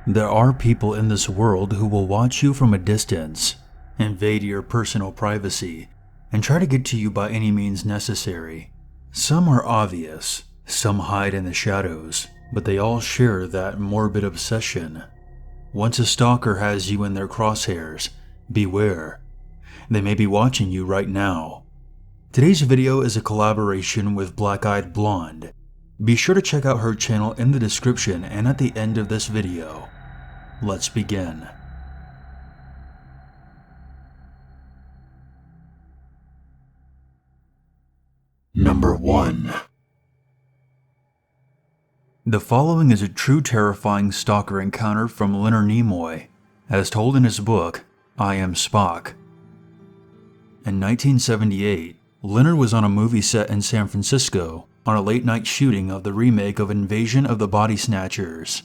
There are people in this world who will watch you from a distance, invade your personal privacy, and try to get to you by any means necessary. Some are obvious, some hide in the shadows, but they all share that morbid obsession. Once a stalker has you in their crosshairs, beware. They may be watching you right now. Today's video is a collaboration with Blackeyed Blonde. Be sure to check out her channel in the description and at the end of this video. Let's begin. Number 1. The following is a true terrifying stalker encounter from Leonard Nimoy, as told in his book, I Am Spock. In 1978, Leonard was on a movie set in San Francisco on a late-night shooting of the remake of Invasion of the Body Snatchers.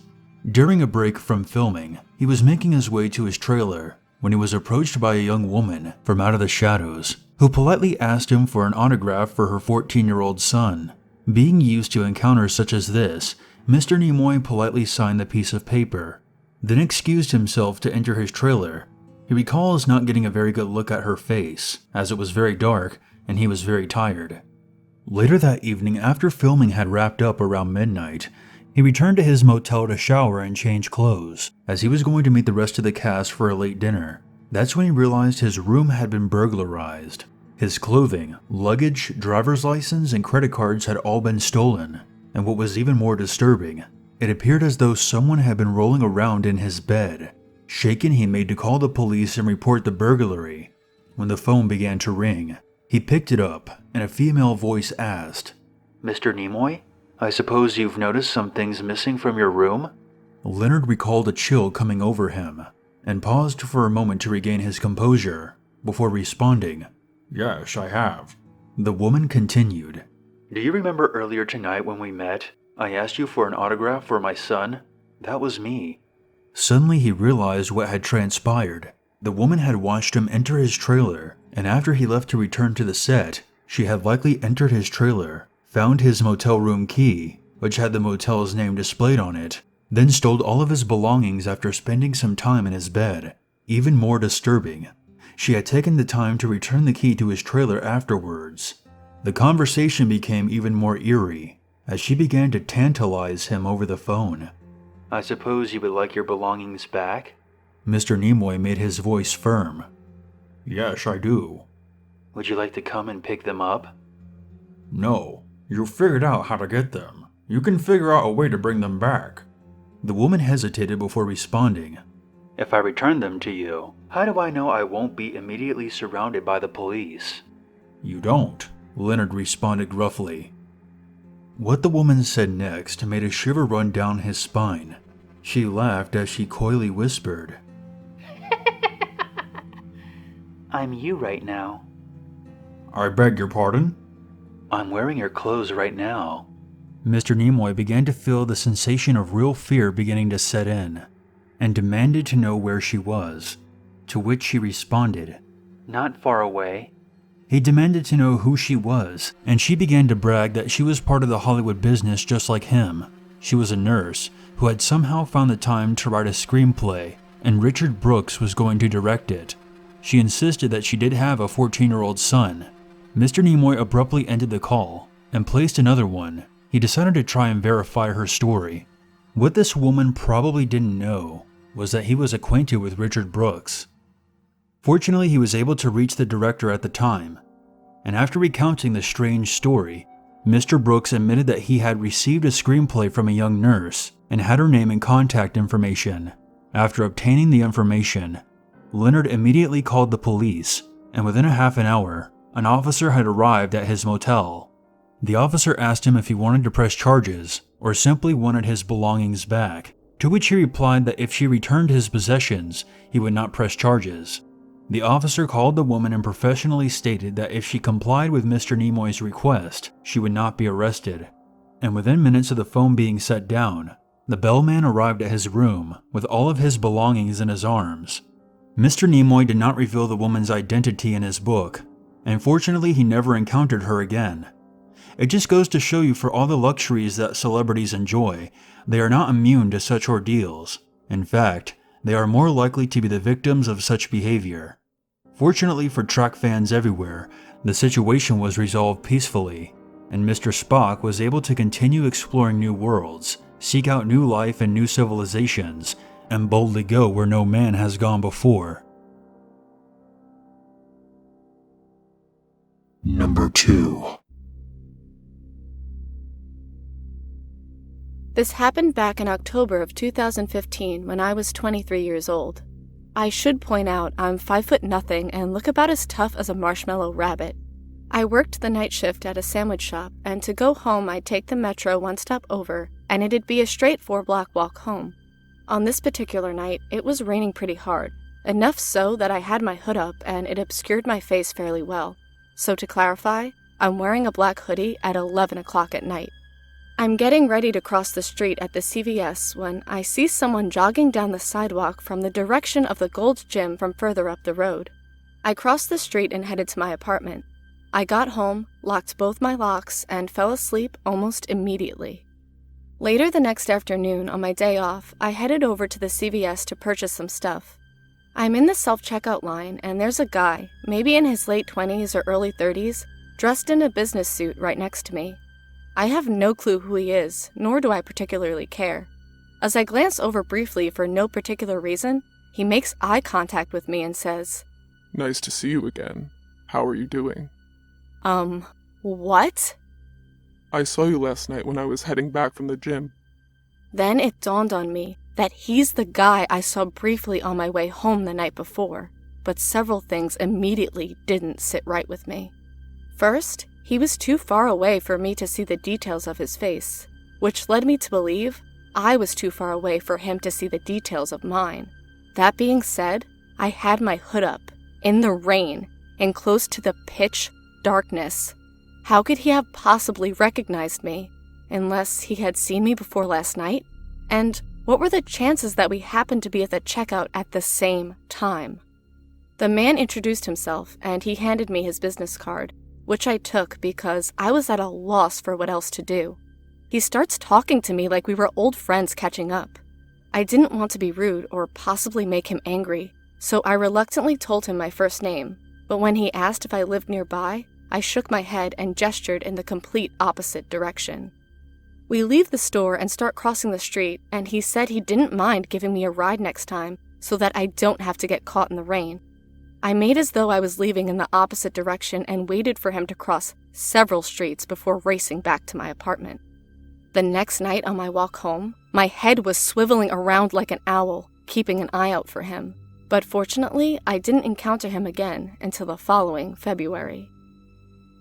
During a break from filming, he was making his way to his trailer when he was approached by a young woman from out of the shadows who politely asked him for an autograph for her 14-year-old son. Being used to encounters such as this, Mr. Nimoy politely signed the piece of paper, then excused himself to enter his trailer. He recalls not getting a very good look at her face, as it was very dark and he was very tired. Later that evening, after filming had wrapped up around midnight, he returned to his motel to shower and change clothes, as he was going to meet the rest of the cast for a late dinner. That's when he realized his room had been burglarized. His clothing, luggage, driver's license, and credit cards had all been stolen. And what was even more disturbing, it appeared as though someone had been rolling around in his bed. Shaken, he made to call the police and report the burglary. When the phone began to ring, he picked it up, and a female voice asked, "Mr. Nimoy? I suppose you've noticed some things missing from your room?" Leonard recalled a chill coming over him, and paused for a moment to regain his composure, before responding, "Yes, I have." The woman continued, "Do you remember earlier tonight when we met, I asked you for an autograph for my son? That was me." Suddenly he realized what had transpired. The woman had watched him enter his trailer, and after he left to return to the set, she had likely entered his trailer, found his motel room key, which had the motel's name displayed on it, then stole all of his belongings after spending some time in his bed. Even more disturbing, she had taken the time to return the key to his trailer afterwards. The conversation became even more eerie, as she began to tantalize him over the phone. "I suppose you would like your belongings back?" Mr. Nimoy made his voice firm. "Yes, I do." "Would you like to come and pick them up?" "No. You figured out how to get them. You can figure out a way to bring them back." The woman hesitated before responding. "If I return them to you, how do I know I won't be immediately surrounded by the police?" "You don't," Leonard responded gruffly. What the woman said next made a shiver run down his spine. She laughed as she coyly whispered, "I'm you right now." "I beg your pardon?" "I'm wearing your clothes right now." Mr. Nimoy began to feel the sensation of real fear beginning to set in, and demanded to know where she was, to which she responded, "Not far away." He demanded to know who she was, and she began to brag that she was part of the Hollywood business just like him. She was a nurse who had somehow found the time to write a screenplay, and Richard Brooks was going to direct it. She insisted that she did have a 14-year-old son. Mr. Nimoy abruptly ended the call and placed another one. He decided to try and verify her story. What this woman probably didn't know was that he was acquainted with Richard Brooks. Fortunately, he was able to reach the director at the time, and after recounting the strange story, Mr. Brooks admitted that he had received a screenplay from a young nurse and had her name and contact information. After obtaining the information, Leonard immediately called the police, and within a half an hour, an officer had arrived at his motel. The officer asked him if he wanted to press charges or simply wanted his belongings back, to which he replied that if she returned his possessions, he would not press charges. The officer called the woman and professionally stated that if she complied with Mr. Nimoy's request, she would not be arrested. And within minutes of the phone being set down, the bellman arrived at his room with all of his belongings in his arms. Mr. Nimoy did not reveal the woman's identity in his book, and fortunately he never encountered her again. It just goes to show you, for all the luxuries that celebrities enjoy, they are not immune to such ordeals, In fact, they are more likely to be the victims of such behavior. Fortunately for Trek fans everywhere, the situation was resolved peacefully, and Mr. Spock was able to continue exploring new worlds, seek out new life and new civilizations, and boldly go where no man has gone before. Number 2. This happened back in October of 2015 when I was 23 years old. I should point out I'm 5'0" and look about as tough as a marshmallow rabbit. I worked the night shift at a sandwich shop, and to go home I'd take the metro one stop over, and it'd be a straight 4-block walk home. On this particular night, it was raining pretty hard, enough so that I had my hood up and it obscured my face fairly well. So to clarify, I'm wearing a black hoodie at 11 o'clock at night. I'm getting ready to cross the street at the CVS when I see someone jogging down the sidewalk from the direction of the Gold's Gym from further up the road. I crossed the street and headed to my apartment. I got home, locked both my locks, and fell asleep almost immediately. Later the next afternoon, on my day off, I headed over to the CVS to purchase some stuff. I'm in the self-checkout line, and there's a guy, maybe in his late 20s or early 30s, dressed in a business suit right next to me. I have no clue who he is, nor do I particularly care. As I glance over briefly for no particular reason, he makes eye contact with me and says, "Nice to see you again. How are you doing?" What? "I saw you last night when I was heading back from the gym." Then it dawned on me that he's the guy I saw briefly on my way home the night before, but several things immediately didn't sit right with me. First, he was too far away for me to see the details of his face, which led me to believe I was too far away for him to see the details of mine. That being said, I had my hood up, in the rain, and close to the pitch darkness. How could he have possibly recognized me, unless he had seen me before last night? And what were the chances that we happened to be at the checkout at the same time? The man introduced himself, and he handed me his business card, which I took because I was at a loss for what else to do. He starts talking to me like we were old friends catching up. I didn't want to be rude or possibly make him angry, so I reluctantly told him my first name, but when he asked if I lived nearby, I shook my head and gestured in the complete opposite direction. We leave the store and start crossing the street, and he said he didn't mind giving me a ride next time so that I don't have to get caught in the rain. I made as though I was leaving in the opposite direction and waited for him to cross several streets before racing back to my apartment. The next night on my walk home, my head was swiveling around like an owl, keeping an eye out for him. But fortunately, I didn't encounter him again until the following February.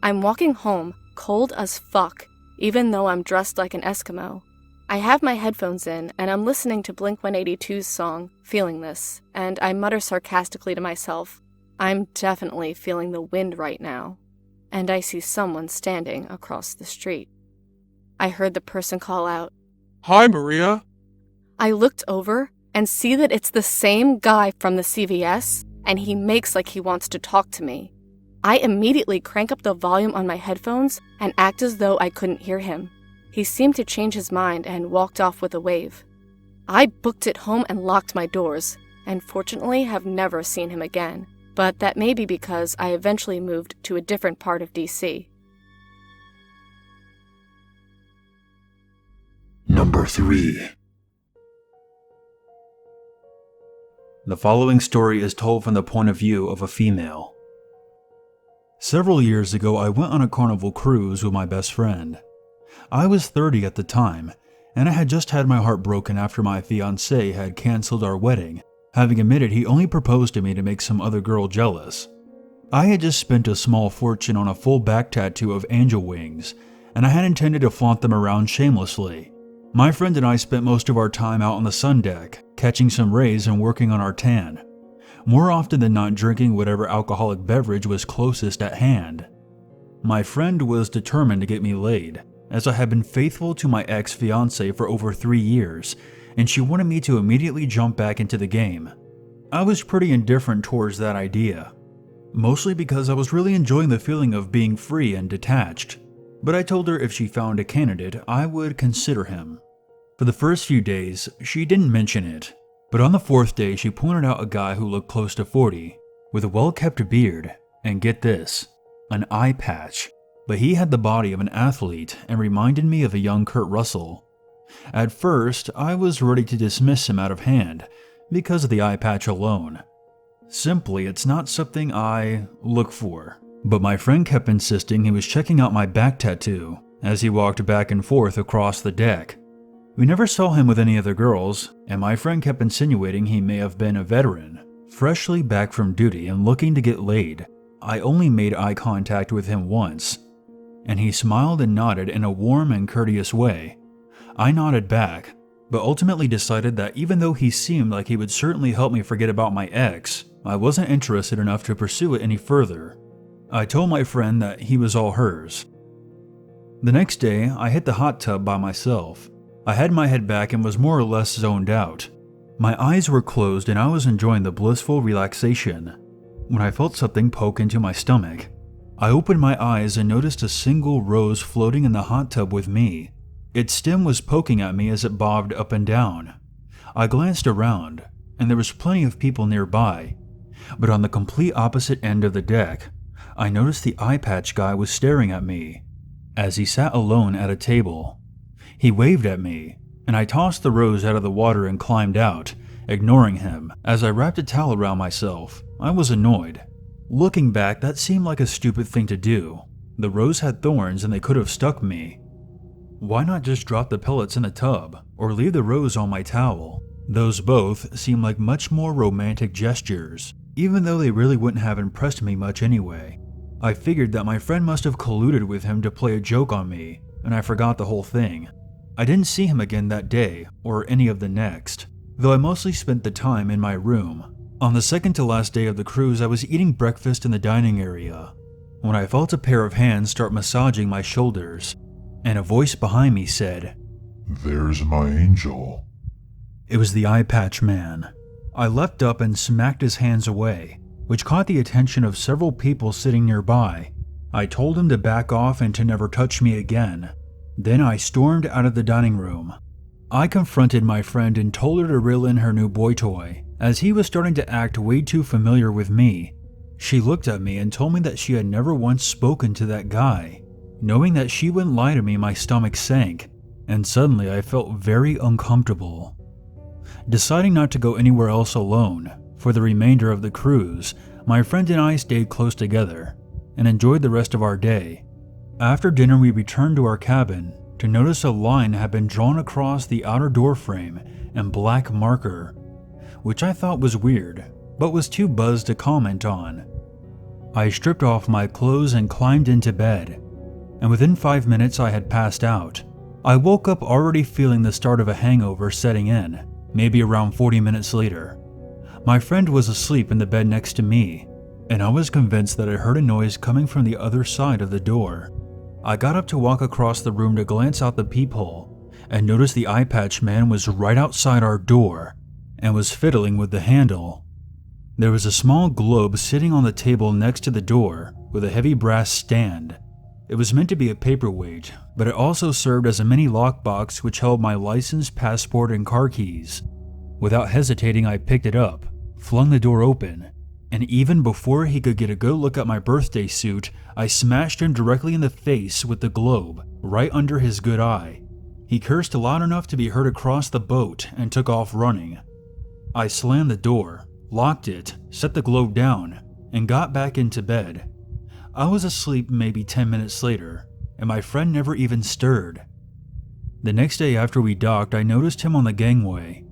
I'm walking home, cold as fuck, even though I'm dressed like an Eskimo. I have my headphones in, and I'm listening to Blink-182's song, Feeling This, and I mutter sarcastically to myself, I'm definitely feeling the wind right now. And I see someone standing across the street. I heard the person call out, "Hi, Maria." I looked over and see that it's the same guy from the CVS, and he makes like he wants to talk to me. I immediately crank up the volume on my headphones and act as though I couldn't hear him. He seemed to change his mind and walked off with a wave. I booked it home and locked my doors, and fortunately have never seen him again. But that may be because I eventually moved to a different part of DC. Number 3. The following story is told from the point of view of a female. Several years ago, I went on a carnival cruise with my best friend. I was 30 at the time, and I had just had my heart broken after my fiancé had canceled our wedding, having admitted he only proposed to me to make some other girl jealous. I had just spent a small fortune on a full back tattoo of angel wings, and I had intended to flaunt them around shamelessly. My friend and I spent most of our time out on the sun deck, catching some rays and working on our tan, more often than not drinking whatever alcoholic beverage was closest at hand. My friend was determined to get me laid, as I had been faithful to my ex-fiancée for over 3 years, and she wanted me to immediately jump back into the game. I was pretty indifferent towards that idea, mostly because I was really enjoying the feeling of being free and detached, but I told her if she found a candidate, I would consider him. For the first few days, she didn't mention it, But on the fourth day, she pointed out a guy who looked close to 40, with a well-kept beard, and get this, an eye patch. But he had the body of an athlete and reminded me of a young Kurt Russell. At first, I was ready to dismiss him out of hand because of the eye patch alone. Simply, it's not something I look for. But my friend kept insisting he was checking out my back tattoo as he walked back and forth across the deck. We never saw him with any other girls, and my friend kept insinuating he may have been a veteran, freshly back from duty and looking to get laid. I only made eye contact with him once, and he smiled and nodded in a warm and courteous way. I nodded back, but ultimately decided that even though he seemed like he would certainly help me forget about my ex, I wasn't interested enough to pursue it any further. I told my friend that he was all hers. The next day, I hit the hot tub by myself. I had my head back and was more or less zoned out. My eyes were closed and I was enjoying the blissful relaxation when I felt something poke into my stomach. I opened my eyes and noticed a single rose floating in the hot tub with me. Its stem was poking at me as it bobbed up and down. I glanced around, and there was plenty of people nearby, but on the complete opposite end of the deck, I noticed the eye patch guy was staring at me as he sat alone at a table. He waved at me, and I tossed the rose out of the water and climbed out, ignoring him. As I wrapped a towel around myself, I was annoyed. Looking back, that seemed like a stupid thing to do. The rose had thorns and they could have stuck me. Why not just drop the pellets in the tub, or leave the rose on my towel? Those both seemed like much more romantic gestures, even though they really wouldn't have impressed me much anyway. I figured that my friend must have colluded with him to play a joke on me, and I forgot the whole thing. I didn't see him again that day, or any of the next, though I mostly spent the time in my room. On the second to last day of the cruise, I was eating breakfast in the dining area when I felt a pair of hands start massaging my shoulders, and a voice behind me said, "There's my angel." It was the eye patch man. I leapt up and smacked his hands away, which caught the attention of several people sitting nearby. I told him to back off and to never touch me again. Then I stormed out of the dining room. I confronted my friend and told her to reel in her new boy toy, as he was starting to act way too familiar with me. She looked at me and told me that she had never once spoken to that guy. Knowing that she wouldn't lie to me, my stomach sank, and suddenly I felt very uncomfortable. Deciding not to go anywhere else alone for the remainder of the cruise, my friend and I stayed close together and enjoyed the rest of our day. After dinner, we returned to our cabin to notice a line had been drawn across the outer door frame in black marker, which I thought was weird, but was too buzzed to comment on. I stripped off my clothes and climbed into bed, and within 5 minutes I had passed out. I woke up already feeling the start of a hangover setting in, maybe around 40 minutes later. My friend was asleep in the bed next to me, and I was convinced that I heard a noise coming from the other side of the door. I got up to walk across the room to glance out the peephole, and noticed the eye patch man was right outside our door, and was fiddling with the handle. There was a small globe sitting on the table next to the door with a heavy brass stand. It was meant to be a paperweight, but it also served as a mini lockbox which held my license, passport, and car keys. Without hesitating, I picked it up, flung the door open, and even before he could get a good look at my birthday suit, I smashed him directly in the face with the globe, right under his good eye. He cursed loud enough to be heard across the boat and took off running. I slammed the door, locked it, set the globe down, and got back into bed. I was asleep maybe 10 minutes later, and my friend never even stirred. The next day after we docked, I noticed him on the gangway,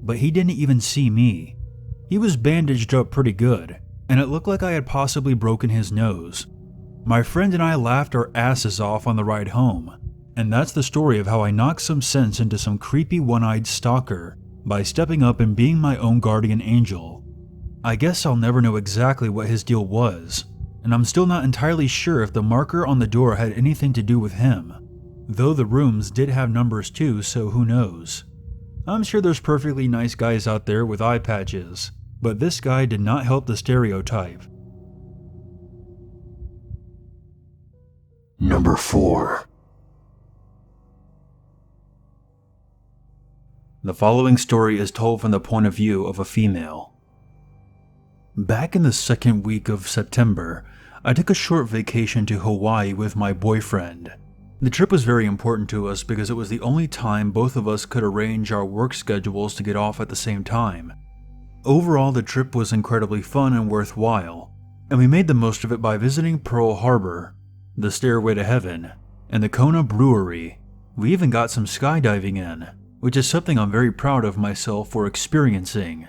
but he didn't even see me. He was bandaged up pretty good, and it looked like I had possibly broken his nose. My friend and I laughed our asses off on the ride home, and that's the story of how I knocked some sense into some creepy one-eyed stalker by stepping up and being my own guardian angel. I guess I'll never know exactly what his deal was, and I'm still not entirely sure if the marker on the door had anything to do with him, though the rooms did have numbers too, so who knows. I'm sure there's perfectly nice guys out there with eye patches, but this guy did not help the stereotype. Number 4. The following story is told from the point of view of a female. Back in the second week of September, I took a short vacation to Hawaii with my boyfriend. The trip was very important to us because it was the only time both of us could arrange our work schedules to get off at the same time. Overall, the trip was incredibly fun and worthwhile, and we made the most of it by visiting Pearl Harbor, the Stairway to Heaven, and the Kona Brewery. We even got some skydiving in, which is something I'm very proud of myself for experiencing.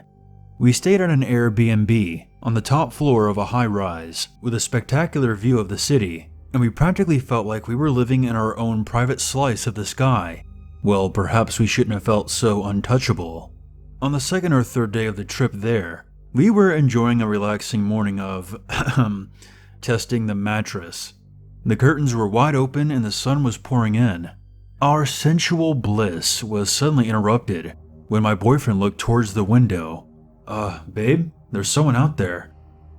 We stayed at an Airbnb on the top floor of a high-rise with a spectacular view of the city, and we practically felt like we were living in our own private slice of the sky. Well, perhaps we shouldn't have felt so untouchable. On the second or third day of the trip there, we were enjoying a relaxing morning of testing the mattress. The curtains were wide open and the sun was pouring in. Our sensual bliss was suddenly interrupted when my boyfriend looked towards the window. Babe, there's someone out there."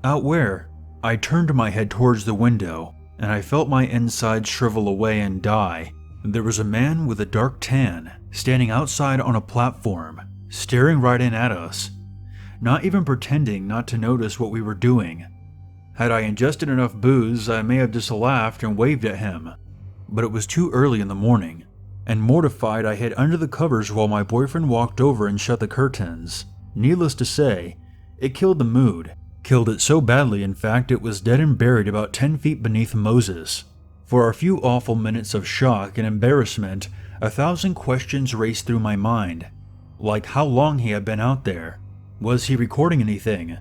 "Out where?" I turned my head towards the window, and I felt my insides shrivel away and die. There was a man with a dark tan standing outside on a platform, staring right in at us, not even pretending not to notice what we were doing. Had I ingested enough booze, I may have just laughed and waved at him, but it was too early in the morning, and mortified I hid under the covers while my boyfriend walked over and shut the curtains. Needless to say, it killed the mood. Killed it so badly, in fact, it was dead and buried about 10 feet beneath Moses. For a few awful minutes of shock and embarrassment, 1,000 questions raced through my mind. Like how long he had been out there. Was he recording anything?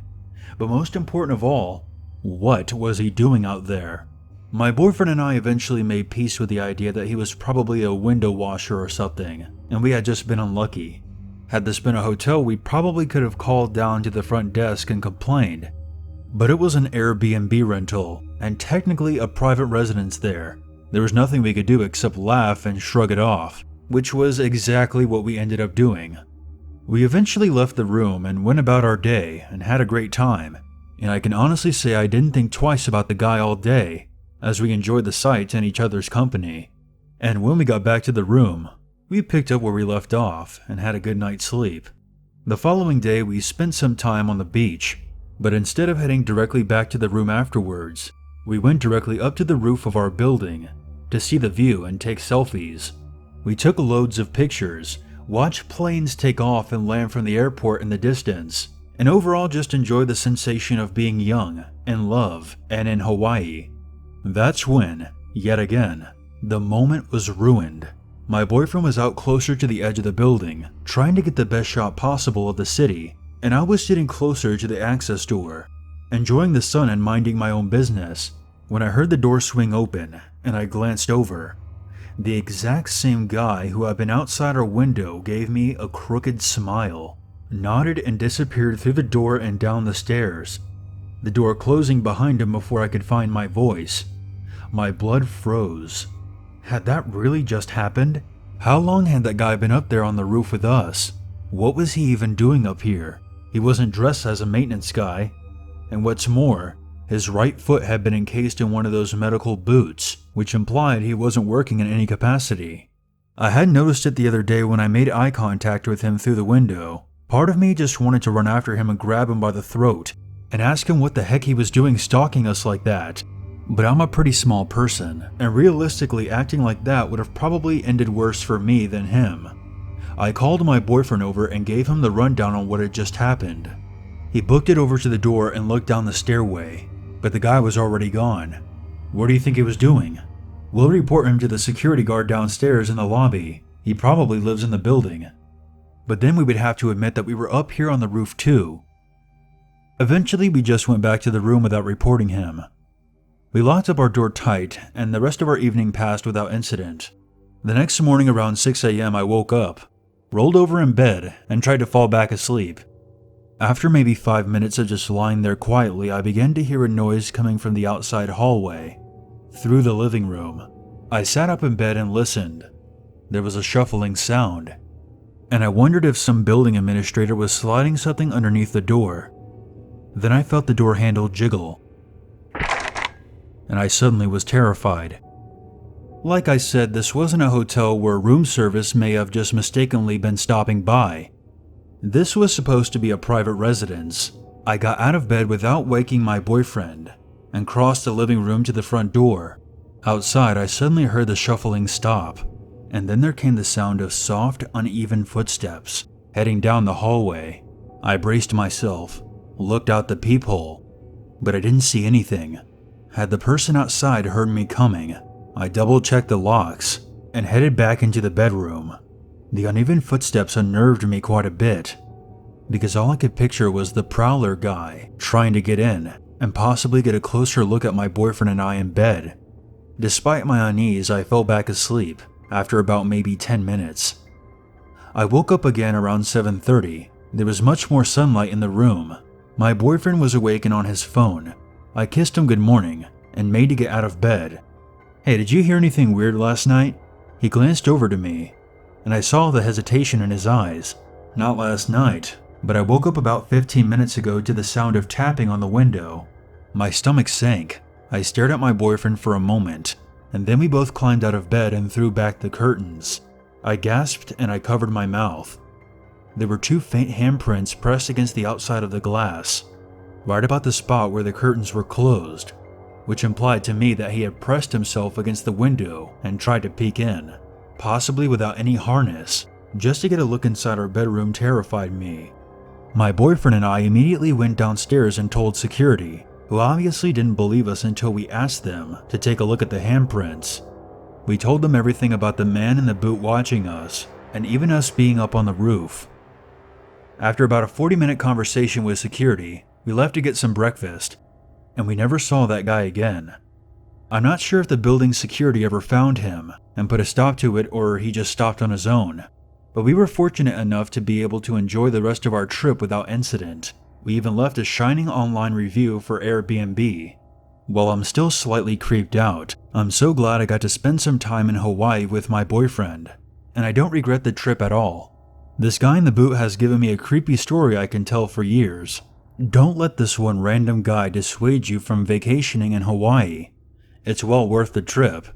But most important of all, what was he doing out there? My boyfriend and I eventually made peace with the idea that he was probably a window washer or something, and we had just been unlucky. Had this been a hotel, we probably could have called down to the front desk and complained. But it was an Airbnb rental, and technically a private residence there. There was nothing we could do except laugh and shrug it off, which was exactly what we ended up doing. We eventually left the room and went about our day and had a great time, and I can honestly say I didn't think twice about the guy all day, as we enjoyed the sights and each other's company. And when we got back to the room, we picked up where we left off and had a good night's sleep. The following day, we spent some time on the beach, but instead of heading directly back to the room afterwards, we went directly up to the roof of our building to see the view and take selfies. We took loads of pictures, watched planes take off and land from the airport in the distance, and overall just enjoyed the sensation of being young, in love, and in Hawaii. That's when, yet again, the moment was ruined. My boyfriend was out closer to the edge of the building, trying to get the best shot possible of the city, and I was sitting closer to the access door, enjoying the sun and minding my own business, when I heard the door swing open, and I glanced over. The exact same guy who had been outside our window gave me a crooked smile, nodded and disappeared through the door and down the stairs, the door closing behind him before I could find my voice. My blood froze. Had that really just happened? How long had that guy been up there on the roof with us? What was he even doing up here? He wasn't dressed as a maintenance guy. And what's more, his right foot had been encased in one of those medical boots, which implied he wasn't working in any capacity. I had noticed it the other day when I made eye contact with him through the window. Part of me just wanted to run after him and grab him by the throat and ask him what the heck he was doing stalking us like that. But I'm a pretty small person, and realistically acting like that would have probably ended worse for me than him. I called my boyfriend over and gave him the rundown on what had just happened. He booked it over to the door and looked down the stairway, but the guy was already gone. What do you think he was doing? We'll report him to the security guard downstairs in the lobby. He probably lives in the building. But then we would have to admit that we were up here on the roof too. Eventually, we just went back to the room without reporting him. We locked up our door tight, and the rest of our evening passed without incident. The next morning around 6 a.m. I woke up, rolled over in bed, and tried to fall back asleep. After maybe 5 minutes of just lying there quietly, I began to hear a noise coming from the outside hallway, through the living room. I sat up in bed and listened. There was a shuffling sound, and I wondered if some building administrator was sliding something underneath the door. Then I felt the door handle jiggle, and I suddenly was terrified. Like I said, this wasn't a hotel where room service may have just mistakenly been stopping by. This was supposed to be a private residence. I got out of bed without waking my boyfriend and crossed the living room to the front door. Outside, I suddenly heard the shuffling stop, and then there came the sound of soft, uneven footsteps heading down the hallway. I braced myself, looked out the peephole, but I didn't see anything. Had the person outside heard me coming, I double-checked the locks and headed back into the bedroom. The uneven footsteps unnerved me quite a bit, because all I could picture was the prowler guy trying to get in and possibly get a closer look at my boyfriend and I in bed. Despite my unease, I fell back asleep after about maybe 10 minutes. I woke up again around 7:30. There was much more sunlight in the room. My boyfriend was awake and on his phone. I kissed him good morning and made to get out of bed. "Hey, did you hear anything weird last night?" He glanced over to me, and I saw the hesitation in his eyes. "Not last night, but I woke up about 15 minutes ago to the sound of tapping on the window." My stomach sank. I stared at my boyfriend for a moment, and then we both climbed out of bed and threw back the curtains. I gasped and I covered my mouth. There were 2 faint handprints pressed against the outside of the glass, right about the spot where the curtains were closed, which implied to me that he had pressed himself against the window and tried to peek in, possibly without any harness. Just to get a look inside our bedroom terrified me. My boyfriend and I immediately went downstairs and told security, who obviously didn't believe us until we asked them to take a look at the handprints. We told them everything about the man in the boot watching us, and even us being up on the roof. After about a 40-minute conversation with security, we left to get some breakfast, and we never saw that guy again. I'm not sure if the building's security ever found him and put a stop to it, or he just stopped on his own, but we were fortunate enough to be able to enjoy the rest of our trip without incident. We even left a shining online review for Airbnb. While I'm still slightly creeped out, I'm so glad I got to spend some time in Hawaii with my boyfriend, and I don't regret the trip at all. This guy in the boot has given me a creepy story I can tell for years. Don't let this one random guy dissuade you from vacationing in Hawaii. It's well worth the trip.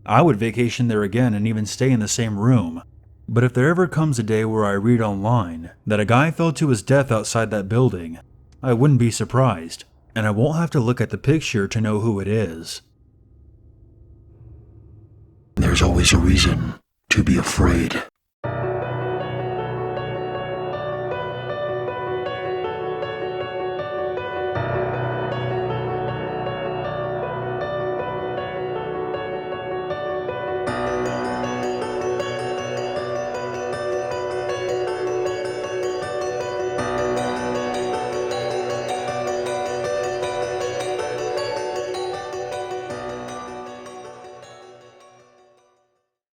I would vacation there again and even stay in the same room. But if there ever comes a day where I read online that a guy fell to his death outside that building, I wouldn't be surprised, and I won't have to look at the picture to know who it is. There's always a reason to be afraid.